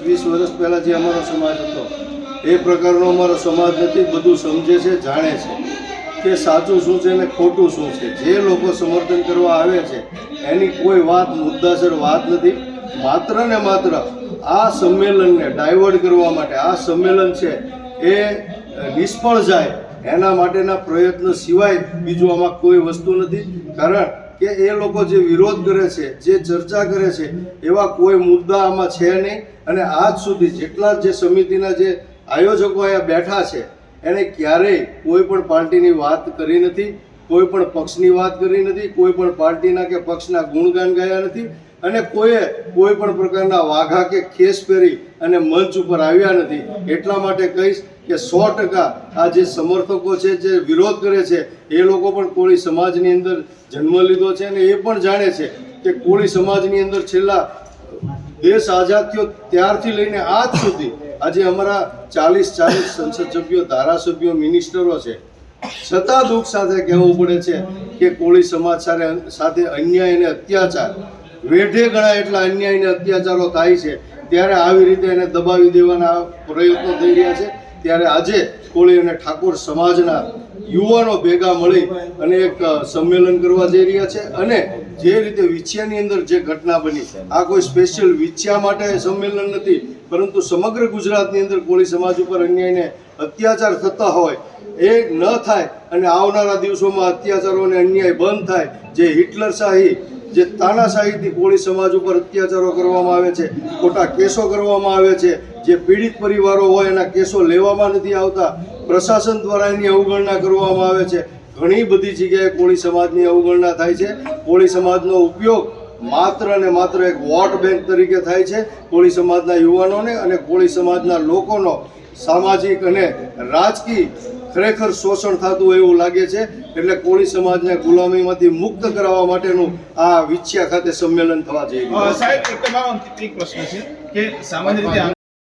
20 વર્ષ પહેલાં જે અમારો સમાજ હતો એ પ્રકારનો અમારો સમાજ નથી. બધું સમજે છે, જાણે છે કે સાચું શું છે અને ખોટું શું છે. જે લોકો સમર્થન કરવા આવે છે એની કોઈ વાત મુદ્દાસર વાત નથી. માત્ર ને માત્ર આ સંમેલનને ડાયવર્ટ કરવા માટે આ સંમેલન છે એ નિષ્ફળ જાય એના માટેના પ્રયત્ન સિવાય બીજું આમાં કોઈ વસ્તુ નથી. કારણ કે એ લોકો જે વિરોધ કરે છે, જે ચર્ચા કરે છે એવા કોઈ મુદ્દા આમાં છે નહીં. અને આજ સુધી જેટલા જે સમિતિના જે આયોજકો અહીંયા બેઠા છે એણે ક્યારેય કોઈ પણ પાર્ટીની વાત કરી નથી, કોઈ પણ પક્ષની વાત કરી નથી, કોઈ પણ પાર્ટીના કે પક્ષના ગુણગાન ગાયા નથી. અને કોઈએ કોઈ પણ પ્રકારના વાઘા કે ખેસ પહેરી અને મંચ ઉપર આવ્યા નથી. એટલા માટે કહીશ કે 100% આ જે સમર્થકો છે, જે વિરોધ કરે છે એ લોકો પણ કોળી સમાજની અંદર જન્મ લીધો છે અને એ પણ જાણે છે કે કોળી સમાજની અંદર છેલ્લા દેશ આઝાદ થયો ત્યારથી લઈને આજ સુધી આજે અમારા 40 સંસદ સભ્યો, ધારાસભ્યો, મિનિસ્ટરો છે, છતાં દુઃખ સાથે કહેવું પડે છે કે કોળી સમાજ સાથે અન્યાય અને અત્યાચાર વેઢે ગણા એટલા અન્યાય અને અત્યાચારો થાય છે. ત્યારે આવી રીતે એને દબાવી દેવાના પ્રયત્નો થઈ રહ્યા છે. ત્યારે આજે કોળી અને ઠાકોર સમાજના યુવાનો ભેગા મળી અને એક સંમેલન કરવા જઈ રહ્યા છે. અને જે રીતે વિછિયાની અંદર જે ઘટના બની, આ કોઈ સ્પેશિયલ વિછિયા માટે સંમેલન નથી, પરંતુ સમગ્ર ગુજરાતની અંદર કોળી સમાજ ઉપર અન્યાયને અત્યાચાર થતા હોય એ ન થાય અને આવનારા દિવસોમાં અત્યાચારો અને અન્યાય બંધ થાય. જે હિટલરશાહી, જે તાનાશાહીથી કોળી સમાજ ઉપર અત્યાચારો કરવામાં આવે છે, ખોટા કેસો કરવામાં આવે છે, જે પીડિત પરિવારો હોય એના કેસો લેવામાં નથી આવતા, પ્રશાસન દ્વારા એની અવગણના કરવામાં આવે છે. ઘણી બધી જગ્યાએ કોળી સમાજની અવગણના થાય છે. કોળી સમાજનો ઉપયોગ માત્ર ને માત્ર એક વોટ બેંક તરીકે થાય છે. કોળી સમાજના યુવાનોને અને કોળી સમાજના લોકોનો સામાજિક અને રાજકીય ખરેખર શોષણ થતું એવું લાગે છે. એટલે કોળી સમાજને ગુલામીમાંથી મુક્ત કરાવવા માટેનું આ વિછિયા ખાતે સંમેલન થવા જઈ રહ્યું છે. સાહેબ, એક પ્રશ્ન છે કે સામાન્ય રીતે